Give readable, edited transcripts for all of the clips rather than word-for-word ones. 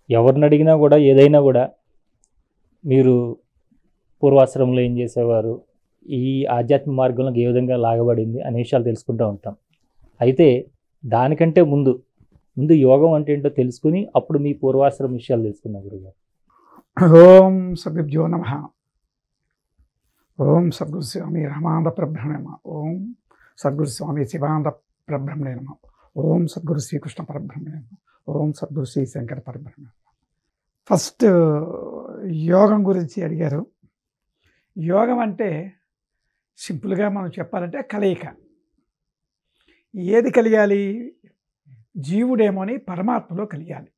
ఎవరిని అడిగినా కూడా ఏదైనా కూడా మీరు పూర్వాశ్రమంలో ఏం చేసేవారు, ఈ ఆధ్యాత్మిక మార్గంలో ఏ విధంగా లాగబడింది అనే విషయాలు తెలుసుకుంటూ ఉంటాం. అయితే దానికంటే ముందు యోగం అంటే ఏంటో తెలుసుకుని అప్పుడు మీ పూర్వాశ్రమ విషయాలు తెలుసుకున్నాం గురుగారు. ఓం సద్గురుభ్యో నమః. ఓం సద్గురు స్వామి రామానంద పరబ్రహ్మణే నమః. ఓం సద్గురు స్వామి శివానంద పరబ్రహ్మణే నమః. ఓం సద్గురు శ్రీకృష్ణ పరబ్రహ్మణే నమః. ఓం సద్గురు శ్రీ శంకర పరబ్రహ్మణే నమః. ఫస్ట్ యోగం గురించి అడిగారు. యోగం అంటే సింపుల్గా మనం చెప్పాలంటే కలయిక. ఏది కలిగాలి? జీవుడేమోని పరమాత్మలో కలిగాలి.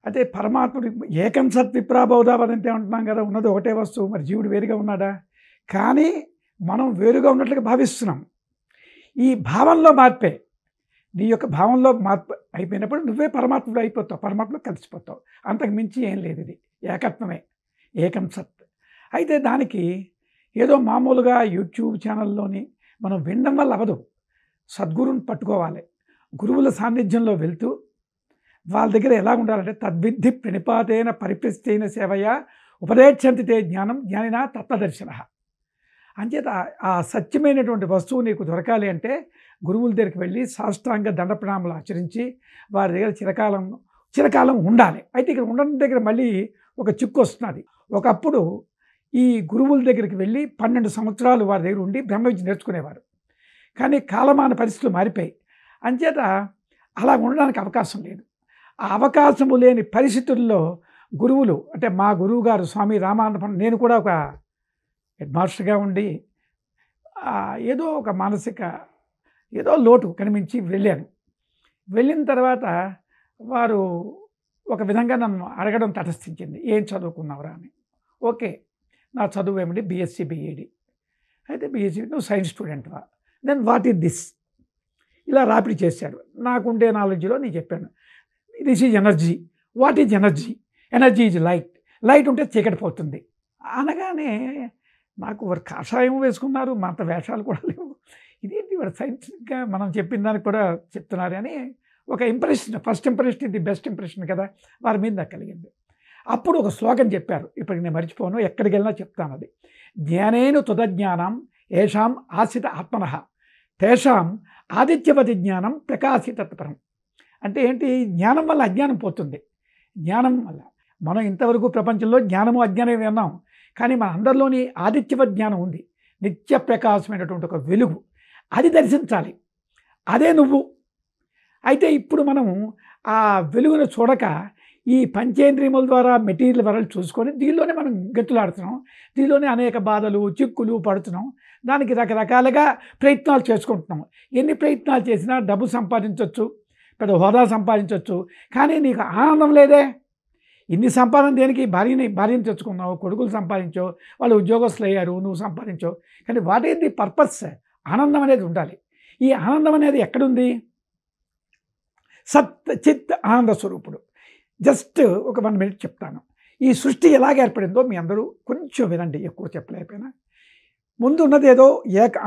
అయితే పరమాత్ముడు ఏకం సత్ విప్రాబౌధావదంతే అంటున్నాం కదా, ఉన్నది ఒకటే వస్తువు. మరి జీవుడు వేరుగా ఉన్నాడా? కానీ మనం వేరుగా ఉన్నట్లుగా భావిస్తున్నాం. ఈ భావంలో మార్పే, నీ యొక్క భావంలో మార్పు అయిపోయినప్పుడు నువ్వే పరమాత్ముడు అయిపోతావు, పరమాత్మలో కలిసిపోతావు. అంతకు మించి ఏం లేదు. ఇది ఏకత్వమే, ఏకం సత్. అయితే దానికి ఏదో మామూలుగా యూట్యూబ్ ఛానల్లోని మనం వినడం వల్ల అవ్వదు. సద్గురుని పట్టుకోవాలి. గురువుల సాన్నిధ్యంలో వెళ్తూ వాళ్ళ దగ్గర ఎలా ఉండాలంటే తద్విద్ధి ప్రణిపాతేన పరిప్రస్థైన సేవయ ఉపదేశంతి తే జ్ఞానం జ్ఞానినా తత్వదర్శన. అంచేత ఆ సత్యమైనటువంటి వస్తువు నీకు దొరకాలి అంటే గురువుల దగ్గరికి వెళ్ళి సాష్టాంగ దండ ప్రణామాలు ఆచరించి వారి దగ్గర చిరకాలం ఉండాలి. అయితే ఇక్కడ ఉండడం దగ్గర మళ్ళీ ఒక చిక్కు వస్తున్నది. ఒకప్పుడు ఈ గురువుల దగ్గరికి వెళ్ళి 12 సంవత్సరాలు వారి దగ్గర ఉండి బ్రహ్మ విద్య నేర్చుకునేవారు. కానీ కాలమాన పరిస్థితులు మారిపోయి అంచేత అలా ఉండడానికి అవకాశం లేదు. ఆ అవకాశము లేని పరిస్థితుల్లో గురువులు అంటే మా గురువు గారు స్వామి రామానంద, నేను కూడా ఒక హెడ్ మాస్టర్గా ఉండి ఏదో ఒక మానసిక ఏదో లోటు కనిపించి వెళ్ళాను. వెళ్ళిన తర్వాత వారు ఒక విధంగా నన్ను అడగడం తటస్థించింది, ఏం చదువుకున్నావురా అని. ఓకే, నా చదువు ఏమిటి? BSc BEd. అయితే బీఎస్సీ నువ్వు సైన్స్ స్టూడెంట్వా? Then what is this? ఇలా రాపిడి చేశాడు. నాకుండే నాలెడ్జ్లో నేను చెప్పాను, this is energy. What is energy? Energy is light. Light ఉంటే చీకటి పోతుంది అనగానే నాకు వారు కాషాయం వేసుకున్నారు, మా అంత వేషాలు కూడా లేవు. ఇదేంటి వారు సైన్స్గా మనం చెప్పిన దానికి కూడా చెప్తున్నారు అని ఒక ఇంప్రెషన్, ఫస్ట్ ఇంప్రెషన్ ఇది బెస్ట్ ఇంప్రెషన్ కదా వారి మీద నాకు కలిగింది. అప్పుడు ఒక శ్లోకం చెప్పారు, ఇప్పటికి నేను మర్చిపోను, ఎక్కడికి వెళ్ళినా చెప్తాను అది. జ్ఞానేను తుదజ్ఞానం ఏషాం ఆశ్రిత ఆత్మనః తేషాం ఆదిత్యవతి జ్ఞానం ప్రకాశితత్పరం. అంటే ఏంటి? జ్ఞానం వల్ల అజ్ఞానం పోతుంది. జ్ఞానం వల్ల మనం ఇంతవరకు ప్రపంచంలో జ్ఞానము అజ్ఞానం విన్నాం, కానీ మన అందరిలోని ఆదిత్యవ జ్ఞానం ఉంది, నిత్య ప్రకాశమైనటువంటి ఒక వెలుగు. అది దర్శించాలి, అదే నువ్వు. అయితే ఇప్పుడు మనం ఆ వెలుగును చూడక ఈ పంచేంద్రియముల ద్వారా మెటీరియల్ వరల్డ్ చూసుకొని దీనిలోనే మనం గెంతులాడుతున్నాం, దీనిలోనే అనేక బాధలు చిక్కులు పడుతున్నాం, దానికి రకరకాలుగా ప్రయత్నాలు చేసుకుంటున్నాం. ఎన్ని ప్రయత్నాలు చేసినా డబ్బు సంపాదించవచ్చు, పెద్ద హోదా సంపాదించవచ్చు, కానీ నీకు ఆనందం లేదే. ఇన్ని సంపాదన దేనికి? భార్యని తెచ్చుకున్నావు, కొడుకులు సంపాదించావు, వాళ్ళు ఉద్యోగస్తులు అయ్యారు, నువ్వు సంపాదించావు, కానీ వాట్ ఈజ్ ది పర్పస్? ఆనందం అనేది ఉండాలి. ఈ ఆనందం అనేది ఎక్కడుంది? సత్ చిత్ ఆనంద స్వరూపుడు. జస్ట్ ఒక 1 minute చెప్తాను. ఈ సృష్టి ఎలాగ ఏర్పడిందో మీ అందరూ కొంచెం వినండి, ఎక్కువ చెప్పలేకపోయినా. ముందు ఉన్నది ఏదో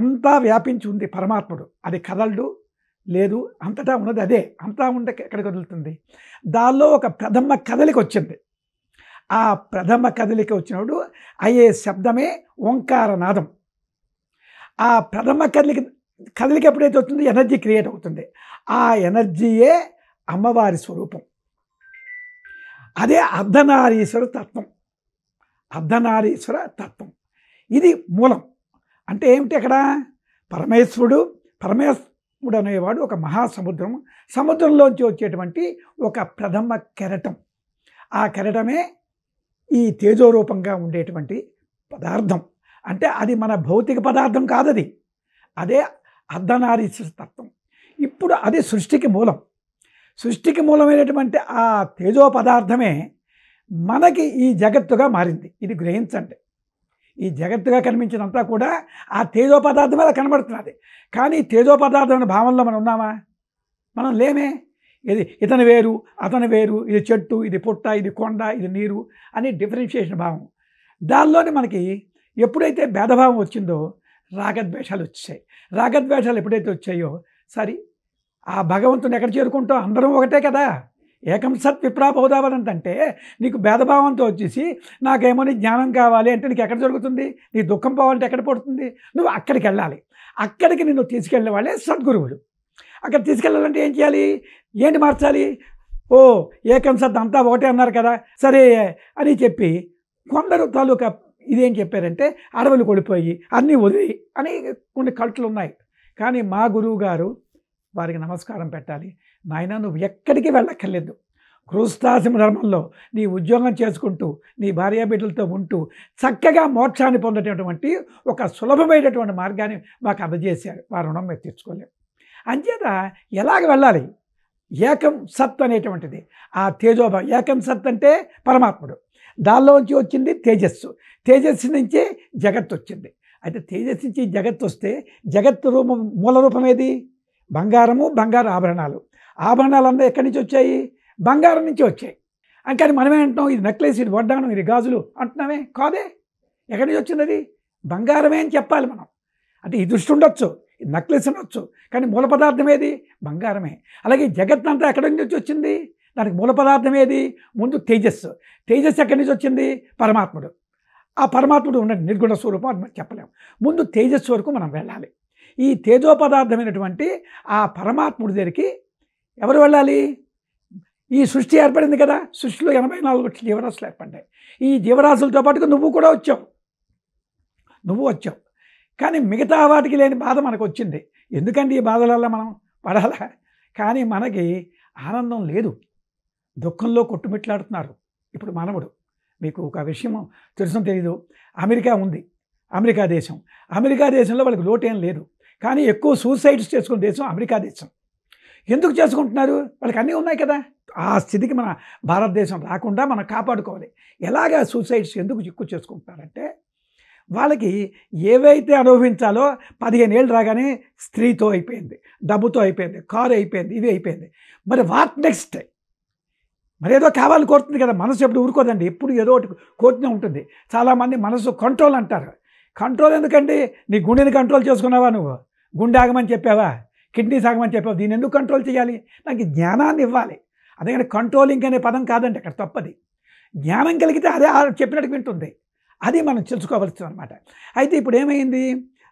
అంతా వ్యాపించి ఉంది పరమాత్ముడు, అది కదలడు లేదు, అంతటా ఉన్నది అదే. అంతా ఉంటే ఎక్కడికి వదులుతుంది? దానిలో ఒక ప్రథమ కదలిక వచ్చింది. ఆ ప్రథమ కదలిక వచ్చినప్పుడు అయ్యే శబ్దమే ఓంకారనాదం. ఆ ప్రథమ కదలిక ఎప్పుడైతే వస్తుందో ఎనర్జీ క్రియేట్ అవుతుంది. ఆ ఎనర్జీయే అమ్మవారి స్వరూపం. అదే అర్ధనారీశ్వర తత్వం. అర్ధనారీశ్వర తత్వం ఇది మూలం. అంటే ఏమిటి? అక్కడ పరమేశ్వరుడు అనేవాడు ఒక మహాసముద్రం, సముద్రంలోంచి వచ్చేటువంటి ఒక ప్రథమ కెరటం. ఆ కెరటమే ఈ తేజోరూపంగా ఉండేటువంటి పదార్థం. అంటే అది మన భౌతిక పదార్థం కాదది, అదే అర్ధనారీశ్వర తత్వం. ఇప్పుడు అది సృష్టికి మూలం. సృష్టికి మూలమైనటువంటి ఆ తేజో పదార్థమే మనకి ఈ జగత్తుగా మారింది. ఇది గ్రహించండి. ఈ జగత్తుగా కనిపించినంతా కూడా ఆ తేజో పదార్థం మీద కనబడుతున్నది. కానీ తేజో పదార్థం అనే భావనలో మనం ఉన్నామా? మనం లేమే. ఇది ఇతను వేరు, అతను వేరు, ఇది చెట్టు, ఇది పుట్ట, ఇది కొండ, ఇది నీరు అని డిఫరెన్షియేషన్ భావం. దానిలోనే మనకి ఎప్పుడైతే భేదభావం వచ్చిందో రాగద్వేషాలు వచ్చాయి. రాగద్వేషాలు ఎప్పుడైతే వచ్చాయో సరే ఆ భగవంతుని ఎక్కడ చేరుకుంటాం? అందరం ఒకటే కదా. ఏకం సత్ విప్రా బహుధావదంతి అంటే నీకు భేదభావంతో వచ్చేసి నాకేమో నీ జ్ఞానం కావాలి అంటే నీకు ఎక్కడ జరుగుతుంది? నీ దుఃఖం పోవాలంటే ఎక్కడ పడుతుంది? నువ్వు అక్కడికి వెళ్ళాలి. అక్కడికి నిన్ను తీసుకెళ్ళే వాళ్ళే సద్గురువులు. అక్కడ తీసుకెళ్ళాలంటే ఏం చేయాలి? ఏంటి మార్చాలి? ఓ ఏకం సత్ అంతా ఒకటే అన్నారు కదా, సరే అని చెప్పి కొందరు తాలూకా ఇదేం చెప్పారంటే అడవులు కొడిపోయి అన్నీ వదిలి అని కొన్ని కల్టులు ఉన్నాయి. కానీ మా గురువు గారు వారికి నమస్కారం పెట్టాలి. నాయన నువ్వు ఎక్కడికి వెళ్ళక్కర్లేదు, గృహస్థాశ్రమ ధర్మంలో నీ ఉద్యోగం చేసుకుంటూ నీ భార్యాబిడ్డలతో ఉంటూ చక్కగా మోక్షాన్ని పొందేటటువంటి ఒక సులభమైనటువంటి మార్గాన్ని మాకు అందజేశారు. వారి రుణం మేము తెచ్చుకోలేము. అంచేత ఎలాగ వెళ్ళాలి? ఏకం సత్ అనేటువంటిది ఆ తేజోభావం. ఏకం సత్ అంటే పరమాత్ముడు, దానిలోంచి వచ్చింది తేజస్సు, తేజస్సు నుంచి జగత్తు వచ్చింది. అయితే తేజస్సు నుంచి జగత్తు వస్తే జగత్తు రూపం మూల రూపం ఏది? బంగారము, బంగారు ఆభరణాలు. ఆభరణాలు అందరూ ఎక్కడి నుంచి వచ్చాయి? బంగారం నుంచి వచ్చాయి. కానీ మనమే అంటున్నాం ఇది నెక్లెస్, ఇది వడ్డానం, ఇది గాజులు అంటున్నామే. కాదే, ఎక్కడి నుంచి వచ్చింది? అది బంగారమే అని చెప్పాలి మనం. అంటే ఈ దృష్టి ఉండొచ్చు, ఇది నెక్లెస్ అనొచ్చు, కానీ మూల పదార్థం ఏది? బంగారమే. అలాగే జగత్ అంతా ఎక్కడి నుంచి వచ్చింది? దానికి మూల పదార్థం ఏది? ముందు తేజస్సు. తేజస్సు ఎక్కడి నుంచి వచ్చింది? పరమాత్ముడు. ఆ పరమాత్ముడు ఉన్న నిర్గుణ స్వరూపం అది మనం చెప్పలేము. ముందు తేజస్సు వరకు మనం వెళ్ళాలి. ఈ తేజోపదార్థమైనటువంటి ఆ పరమాత్ముడి దగ్గరికి ఎవరు వెళ్ళాలి? ఈ సృష్టి ఏర్పడింది కదా, సృష్టిలో 84 లక్షల జీవరాశులు ఏర్పడ్డాయి. ఈ జీవరాశులతో పాటుగా నువ్వు కూడా వచ్చావు. కానీ మిగతా వాటికి లేని బాధ మనకు వచ్చింది. ఎందుకంటే ఈ బాధలల్లో మనం పడాలా? కానీ మనకి ఆనందం లేదు, దుఃఖంలో కొట్టుమిట్లాడుతున్నారు ఇప్పుడు మానవుడు. మీకు ఒక విషయం తెలుసో తెలీదు, అమెరికా ఉంది, అమెరికా దేశంలో వాళ్ళకి లోటు ఏం లేదు. కానీ ఎక్కువ సూసైడ్స్ చేసుకునే దేశం అమెరికా దేశం. ఎందుకు చేసుకుంటున్నారు? వాళ్ళకి అన్నీ ఉన్నాయి కదా. ఆ స్థితికి మన భారతదేశం రాకుండా మనం కాపాడుకోవాలి. ఎలాగా సూసైడ్స్ ఎందుకు ఎక్కువ చేసుకుంటున్నారంటే వాళ్ళకి ఏవైతే అనుభవించాలో 15 ఏళ్ళు రాగానే స్త్రీతో అయిపోయింది, డబ్బుతో అయిపోయింది, కారు అయిపోయింది, ఇవి అయిపోయింది. మరి వాట్ నెక్స్ట్? మరి ఏదో కావాలని కోరుతుంది కదా. మనసు ఎప్పుడు ఊరుకోదండి, ఎప్పుడు ఏదో ఒకటి కోరుతూనే ఉంటుంది. చాలామంది మనసు కంట్రోల్ అంటారు. కంట్రోల్ ఎందుకండి? నీ గుండెని కంట్రోల్ చేసుకున్నావా? నువ్వు గుండె ఆగమని చెప్పావా? కిడ్నీస్ ఆగమని చెప్పావా? దీన్ని ఎందుకు కంట్రోల్ చేయాలి? నాకు జ్ఞానాన్ని ఇవ్వాలి. అదే కంట్రోలింగ్ అనే పదం కాదండి అక్కడ తప్పది. జ్ఞానం కలిగితే అదే చెప్పినట్టు వింటుంది. అది మనం తెలుసుకోవాల్సింది అనమాట. అయితే ఇప్పుడు ఏమైంది?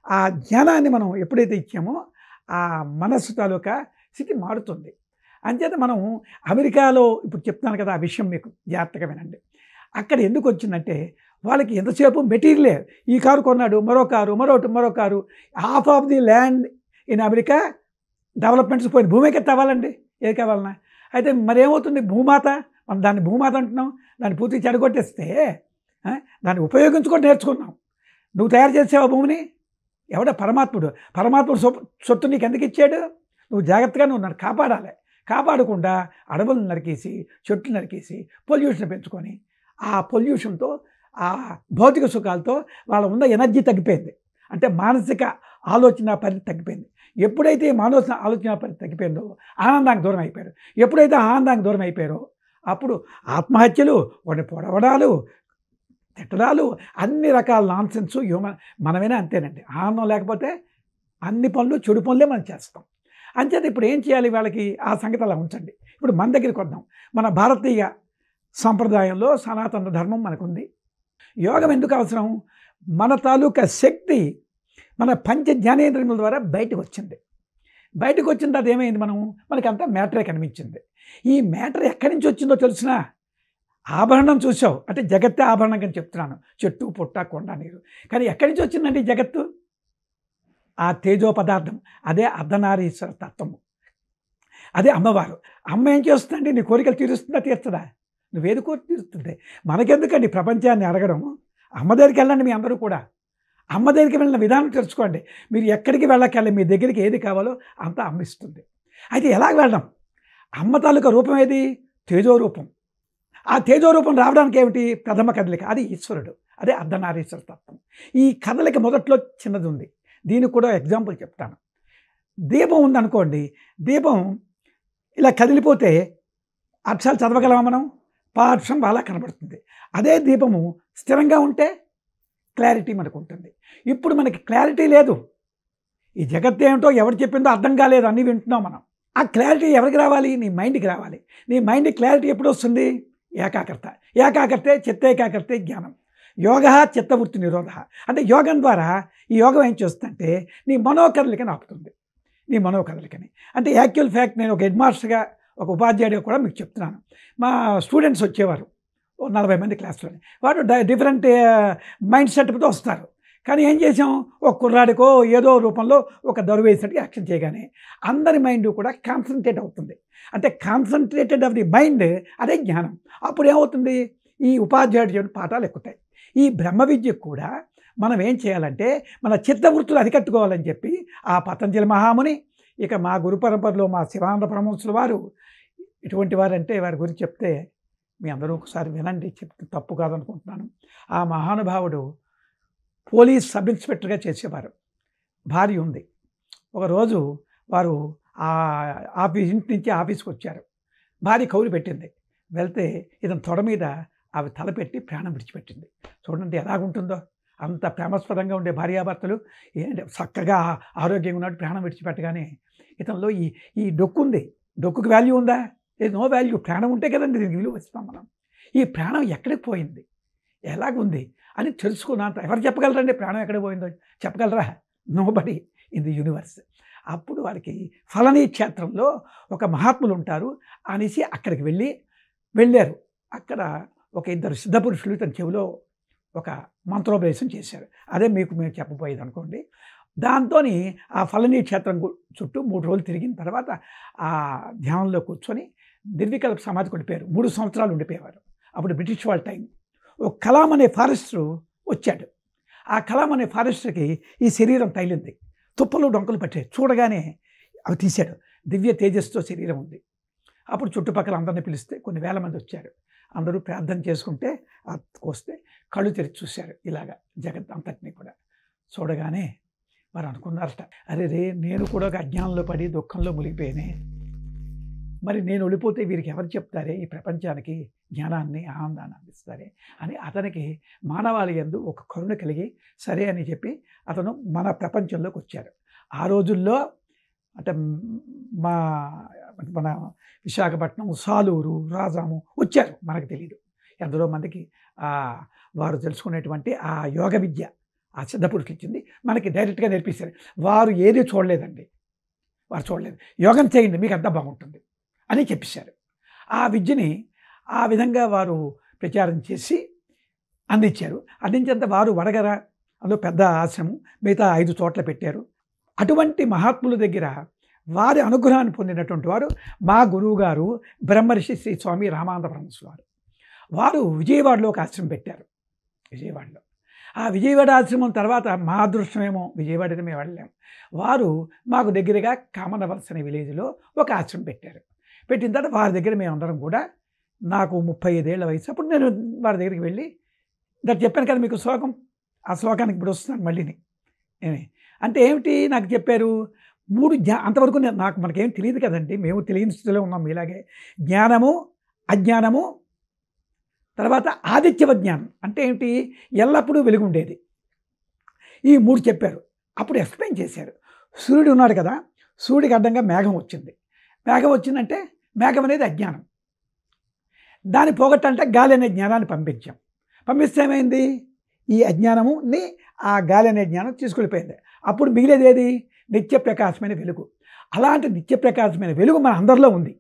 ఆ జ్ఞానాన్ని మనం ఎప్పుడైతే ఇచ్చామో ఆ మనస్సు తాలూకా స్థితి మారుతుంది. అంచేత మనం అమెరికాలో ఇప్పుడు చెప్తున్నాను కదా, ఆ విషయం మీకు జాగ్రత్తగా వినండి. అక్కడ ఎందుకు వచ్చిందంటే వాళ్ళకి ఎంతసేపు మెటీరియలే. ఈ కారు కొన్నాడు, మరో car. Half of the land in America developments పోయింది. భూమికి తవ్వాలండి, ఏది కావాలన్నా. అయితే మరేమవుతుంది? భూమాత, మనం దాన్ని భూమాత అంటున్నాం. దాన్ని పూర్తిగా చెడగొట్టేస్తే దాన్ని ఉపయోగించుకొని నేర్చుకున్నాం. నువ్వు తయారు చేసావా భూమిని? ఎవడ? పరమాత్ముడు సొత్తు నీకు ఎందుకు ఇచ్చాడు? నువ్వు జాగ్రత్తగా నువ్వు నన్ను కాపాడాలి. కాపాడకుండా అడవులను నరికేసి, చెట్లు నరికేసి, పొల్యూషన్ పెంచుకొని ఆ పొల్యూషన్తో, ఆ భౌతిక సుఖాలతో వాళ్ళ ఉన్న ఎనర్జీ తగ్గిపోయింది. అంటే మానసిక ఆలోచన పరిధి తగ్గిపోయింది. ఎప్పుడైతే మానసిక ఆలోచన పరిధి తగ్గిపోయిందో ఆనందానికి దూరం అయిపోయారు. ఎప్పుడైతే ఆనందానికి దూరం అయిపోయారో అప్పుడు ఆత్మహత్యలు, వాడిని పొడవడాలు, తిట్టడాలు, అన్ని రకాల నాన్సెన్స్. మనమైనా అంతేనండి. ఆనందం లేకపోతే అన్ని పనులు, చెడు పనులే మనం చేస్తాం. అంచేత ఇప్పుడు ఏం చేయాలి? వాళ్ళకి ఆ సంగతి అలా ఉంచండి. ఇప్పుడు మన దగ్గరికి వద్దాం. మన భారతీయ సంప్రదాయంలో సనాతన ధర్మం మనకుంది. యోగం ఎందుకు అవసరం? మన తాలూకా శక్తి మన పంచ జ్ఞానేంద్రియముల ద్వారా బయటకు వచ్చింది. బయటకు వచ్చిన తర్వాత ఏమైంది? మనకంతా మ్యాటరే కనిపించింది. ఈ మ్యాటర్ ఎక్కడి నుంచి వచ్చిందో తెలుసునా? ఆభరణం చూసావు అంటే జగత్తే ఆభరణం అని చెప్తున్నాను. చెట్టు, పుట్ట, కొండ, నీరు. కానీ ఎక్కడి నుంచి వచ్చిందండి జగత్తు? ఆ తేజో పదార్థం. అదే అర్ధనారీశ్వర తత్వము. అదే అమ్మవారు. అమ్మ ఏం చేస్తుందండి? నీ కోరికలు తీరుస్తుందా, తీర్చదా? నువ్వేది కోరిక తీరుస్తుంది? మనకెందుకండి ప్రపంచాన్ని అడగడం? అమ్మ దగ్గరికి వెళ్ళండి. మీ అందరూ కూడా అమ్మ దగ్గరికి వెళ్ళిన విధానం తెలుసుకోండి. మీరు ఎక్కడికి వెళ్ళకెళ్ళి మీ దగ్గరికి ఏది కావాలో అంతా అమ్మ ఇస్తుంది. అయితే ఎలాగ వెళ్ళడం? అమ్మ తాలూకా రూపం ఏది? తేజో రూపం. ఆ తేజో రూపం రావడానికి ఏమిటి? ప్రథమ కదలిక. అది ఈశ్వరుడు. అదే అర్ధనారీశ్వర తత్వం. ఈ కదలిక మొదట్లో చిన్నది ఉంది. దీనికి కూడా ఎగ్జాంపుల్ చెప్తాను. దీపం ఉందనుకోండి. దీపం ఇలా కదిలిపోతే అక్షరాలు చదవగలమా మనం? పాఠం బాగా కనబడుతుంది. అదే దీపము స్థిరంగా ఉంటే క్లారిటీ మనకు ఉంటుంది. ఇప్పుడు మనకి క్లారిటీ లేదు. ఈ జగత్ ఏమిటో ఎవరు చెప్పిందో అర్థం కాలేదు, అన్నీ వింటున్నాం మనం. ఆ క్లారిటీ ఎవరికి రావాలి? నీ మైండ్కి రావాలి. నీ మైండ్కి క్లారిటీ ఎప్పుడు వస్తుంది? ఏకాగ్రత. ఏకాగ్రతే చిత్తేకాగ్రతే జ్ఞానం. యోగ చిత్తవృత్తి నిరోధ. అంటే యోగం ద్వారా ఈ యోగం ఏం చేస్తుందంటే నీ మనోకదలికని ఆపుతుంది. నీ మనోకదలికని అంటే యాక్చువల్ ఫ్యాక్ట్ నేను ఒక హెడ్ మాస్టర్గా ఒక ఉపాధ్యాయుడిగా కూడా మీకు చెప్తున్నాను. మా స్టూడెంట్స్ వచ్చేవారు 40 మంది క్లాస్లోని. వాడు డిఫరెంట్ మైండ్ సెట్తో వస్తారు. కానీ ఏం చేసాం? ఒక కుర్రాడికో ఏదో రూపంలో ఒక దొరు వేసినట్టు యాక్షన్ చేయగానే అందరి మైండ్ కూడా కాన్సన్ట్రేట్ అవుతుంది. అంటే కాన్సన్ట్రేటెడ్ ఆఫ్ ది మైండ్ అదే జ్ఞానం. అప్పుడు ఏమవుతుంది? ఈ ఉపాధ్యాయుడు చెప్పిన పాఠాలు ఎక్కుతాయి. ఈ బ్రహ్మ విద్యకు కూడా మనం ఏం చేయాలంటే మన చిత్తవృత్తులు అరికట్టుకోవాలని చెప్పి ఆ పతంజలి మహాముని, ఇక మా గురు పరంపరలో మా శివానంద పరమహంసుల వారు ఇటువంటి వారంటే వారి గురించి చెప్తే మీ అందరూ ఒకసారి వినండి, చెప్తే తప్పు కాదనుకుంటున్నాను. ఆ మహానుభావుడు పోలీస్ సబ్ ఇన్స్పెక్టర్గా చేసేవారు. భార్య ఉంది. ఒకరోజు వారు ఇంటి నుంచి ఆఫీస్కి వచ్చారు. భార్య కౌలు పెట్టింది. వెళ్తే ఇతను తొడ మీద ఆమె తలపెట్టి ప్రాణం విడిచిపెట్టింది. చూడండి ఎలాగుంటుందో. అంత ప్రేమస్పదంగా ఉండే భార్యాభర్తలు ఏంటి చక్కగా ఆరోగ్యంగా ఉన్నట్టు ప్రాణం విడిచిపెట్టగానే ఇతనిలో ఈ డొక్కు ఉంది. డొక్కుకి వాల్యూ ఉందా? లేదు, నో వాల్యూ. ప్రాణం ఉంటే కదండి దీనికి విలువ ఇస్తాం మనం. ఈ ప్రాణం ఎక్కడికి పోయింది, ఎలాగుంది అని తెలుసుకున్నంత ఎవరు చెప్పగలరండి? ప్రాణం ఎక్కడికి పోయిందో చెప్పగలరా? Nobody in the universe. అప్పుడు వారికి ఫలనీ క్షేత్రంలో ఒక మహాత్ములు ఉంటారు అనేసి అక్కడికి వెళ్ళారు. అక్కడ ఒక ఇద్దరు సిద్ధపురుషులు తన చెవిలో ఒక మంత్రోపదేశం చేశారు. అదే మేము చెప్పబోయేది అనుకోండి. దాంతో ఆ ఫలనీ క్షేత్రం చుట్టూ 3 రోజులు తిరిగిన తర్వాత ఆ ధ్యానంలో కూర్చొని నిర్వికల్ప సమాధి కొడిపోయారు. 3 సంవత్సరాలు ఉండిపోయేవారు. అప్పుడు బ్రిటిష్ వాళ్ళ టైం. ఒక కలాం అనే ఫారెస్టర్ వచ్చాడు. ఆ కలాం అనే ఫారెస్టర్కి ఈ శరీరం తగిలింది. తుప్పలు డొంకలు పట్టాయి. చూడగానే అవి తీశాడు. దివ్య తేజస్తో శరీరం ఉంది. అప్పుడు చుట్టుపక్కల అందరిని పిలిస్తే కొన్ని వేల మంది వచ్చారు. అందరూ ప్రార్థన చేసుకుంటే వస్తే కళ్ళు తెరిచి చూశారు. ఇలాగా జగత్ అంతటినీ కూడా చూడగానే వారు అనుకున్నారట, అరే నేను కూడా ఒక అజ్ఞానంలో పడి దుఃఖంలో మునిగిపోయానే, మరి నేను వెళ్ళిపోతే వీరికి ఎవరు చెప్తారే ఈ ప్రపంచానికి జ్ఞానాన్ని ఆనందాన్ని అందిస్తారే అని అతనికి మానవాళి యందు ఒక కరుణ కలిగి సరే అని చెప్పి అతను మన ప్రపంచంలోకి వచ్చారు. ఆ రోజుల్లో అంటే మన విశాఖపట్నం, సాలూరు, రాజాము వచ్చారు. మనకు తెలియదు ఎందరో మందికి వారు తెలుసుకునేటువంటి ఆ యోగ విద్య ఆ సిద్ధపురుషులు ఇచ్చింది మనకి డైరెక్ట్గా నేర్పిస్తారు. వారు ఏది చూడలేదండి. వారు చూడలేదు. యోగం చేయండి మీకు అంతా బాగుంటుంది అని చెప్పేశారు. ఆ విద్యని ఆ విధంగా వారు ప్రచారం చేసి అందించారు. అందించేంత వారు వడగర అందులో పెద్ద ఆశ్రమం మిగతా 5 చోట్ల పెట్టారు. అటువంటి మహాత్ముల దగ్గర వారి అనుగ్రహాన్ని పొందినటువంటి వారు మా గురువు గారు బ్రహ్మర్షి శ్రీ స్వామి రామానంద పరమహంసుల వారు. వారు విజయవాడలో ఒక ఆశ్రమం పెట్టారు. విజయవాడలో ఆ విజయవాడ ఆశ్రమం తర్వాత మా అదృష్టమేమో విజయవాడకి మేము వెళ్ళలేము. వారు మాకు దగ్గరగా కామనవలస అనే విలేజ్లో ఒక ఆశ్రమం పెట్టారు. పెట్టిన తర్వాత వారి దగ్గర మేమందరం కూడా నాకు 35 ఏళ్ల వయసు. అప్పుడు నేను వారి దగ్గరికి వెళ్ళి చెప్పాను కదా మీకు శ్లోకం. ఆ శ్లోకానికి ఇప్పుడు వస్తున్నాను మళ్ళీని. అంటే ఏమిటి నాకు చెప్పారు? 3 అంతవరకు మనకేం తెలియదు కదండి. మేము తెలియని స్థితిలో ఉన్నాం మీలాగే. జ్ఞానము, అజ్ఞానము, తర్వాత ఆదిత్యవ జ్ఞానం అంటే ఏమిటి? ఎల్లప్పుడూ వెలుగుండేది. ఈ 3 చెప్పారు. అప్పుడు ఎక్స్ప్లెయిన్ చేశారు. సూర్యుడు ఉన్నాడు కదా, సూర్యుడికి అడ్డంగా మేఘం వచ్చింది. మేఘం వచ్చిందంటే మేఘం అనేది అజ్ఞానం. దాన్ని పోగొట్టాలంటే గాలి అనే జ్ఞానాన్ని పంపించాం. పంపిస్తే ఏమైంది? ఈ అజ్ఞానముని ఆ గాలి అనే జ్ఞానం తీసుకెళ్ళిపోయింది. అప్పుడు మిగిలేది ఏది? నిత్య ప్రకాశమైన వెలుగు. అలాంటి నిత్య ప్రకాశమైన వెలుగు మన అందరిలో ఉంది.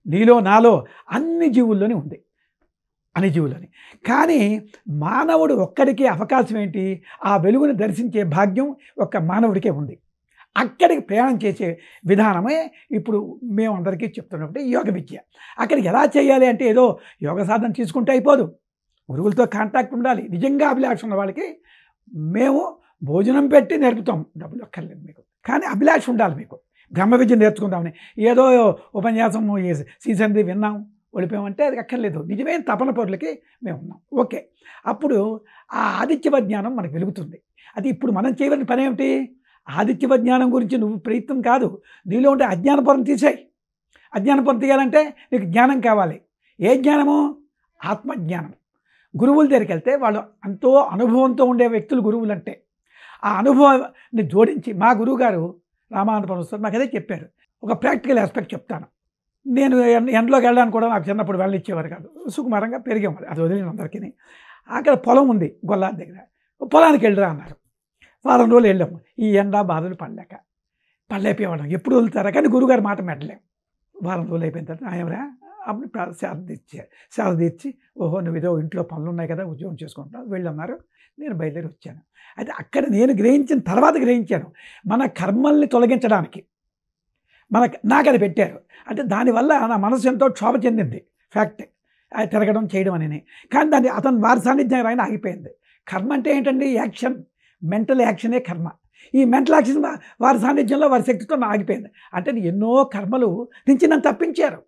నీలో, నాలో, అన్ని జీవుల్లోనే ఉంది. అన్ని జీవులని. కానీ మానవుడు ఒక్కడికే అవకాశం ఏంటి? ఆ వెలుగుని దర్శించే భాగ్యం ఒక్క మానవుడికే ఉంది. అక్కడికి ప్రయాణం చేసే విధానమే ఇప్పుడు మేము అందరికీ చెప్తున్నప్పుడు యోగ విద్య. అక్కడికి ఎలా చేయాలి అంటే ఏదో యోగ సాధన తీసుకుంటే అయిపోదు. గురువులతో కాంటాక్ట్ ఉండాలి. నిజంగా అభిలాష ఉన్న వాళ్ళకి మేము భోజనం పెట్టి నేర్పుతాం. డబ్బులు అక్కర్లేదు మీకు. కానీ అభిలాష ఉండాలి మీకు. బ్రహ్మ విద్య నేర్చుకుందామని ఏదో ఉపన్యాసం సీజన్ది విన్నాం ఓడిపోయామంటే అది అక్కర్లేదు. నిజమైన తపన పరులకి మేము ఉన్నాం. ఓకే. అప్పుడు ఆ ఆదిత్యవ జ్ఞానం మనకు వెలుగుతుంది. అది ఇప్పుడు మనం చేయవలసిన పని ఏమిటి? ఆదిత్యవ జ్ఞానం గురించి నువ్వు ప్రయత్నం కాదు. నీలో ఉంటే అజ్ఞానపరం తీసేయి. అజ్ఞానపరం తీయాలంటే నీకు జ్ఞానం కావాలి. ఏ జ్ఞానము? ఆత్మజ్ఞానం. గురువుల దగ్గరికి వెళ్తే వాళ్ళు ఎంతో అనుభవంతో ఉండే వ్యక్తులు గురువులు అంటే. ఆ అనుభవాన్ని జోడించి మా గురువుగారు రామానంద పరమహంస మాకు అదే చెప్పారు. ఒక ప్రాక్టికల్ ఆస్పెక్ట్ చెప్తాను. నేను ఎండలోకి వెళ్ళడానికి కూడా నాకు చిన్నప్పుడు వెళ్ళనిచ్చేవారు కాదు. సుకుమారంగా పెరిగాం, అది వదిలిన అందరికీ. అక్కడ పొలం ఉంది గొల్లాది దగ్గర, పొలానికి వెళ్ళరా అన్నారు. వారం రోజులు వెళ్ళాము. ఈ ఎండ బాధలు పడలేకపోయేవాళ్ళం. ఎప్పుడు వదులుతారా, కానీ గురుగారు మాట పెట్టలేము. వారం రోజులు అయిపోయిన తర్వాత ఆయనరా అప్పుడు సేద తీర్చి ఓహో నువ్వు ఏదో ఇంట్లో పనులు ఉన్నాయి కదా, ఉద్యోగం చేసుకుంటావు వెళ్ళన్నారు. నేను బయలుదేరి వచ్చాను. అయితే అక్కడ నేను గ్రహించిన తర్వాత గ్రహించాను, మన కర్మల్ని తొలగించడానికి నాకు అది పెట్టారు. అంటే దానివల్ల నా మనసు ఎంతో క్షోభ చెందింది, ఫ్యాక్ట్. అది తిరగడం చేయడం అని. కానీ దాన్ని వారి సాన్నిధ్యం ఆయన ఆగిపోయింది. కర్మ అంటే ఏంటండి? యాక్షన్, మెంటల్ యాక్షనే కర్మ. ఈ మెంటల్ యాక్షన్ వారి సాన్నిధ్యంలో వారి శక్తితో ఆగిపోయింది. అంటే ఎన్నో కర్మలు నుంచి నన్ను తప్పించారు.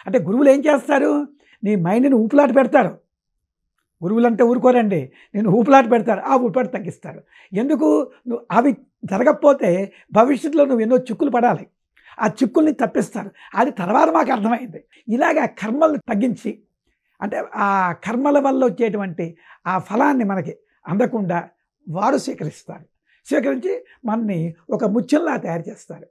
అంటే గురువులు ఏం చేస్తారు? నీ మైండ్ని ఊపులాట పెడతారు. గురువులు అంటే ఊరుకోరండి, నేను ఊపులాట పెడతారు. ఆ ఊపులాట తగ్గిస్తారు. ఎందుకు? నువ్వు అవి జరగకపోతే భవిష్యత్తులో నువ్వు ఎన్నో చిక్కులు పడాలి. ఆ చిక్కుల్ని తప్పిస్తారు. అది తర్వాత మాకు అర్థమైంది. ఇలాగ కర్మలు తగ్గించి, అంటే ఆ కర్మల వల్ల వచ్చేటువంటి ఆ ఫలాన్ని మనకి అందకుండా వారు స్వీకరిస్తారు. స్వీకరించి మనని ఒక ముత్యంలా తయారు చేస్తారు.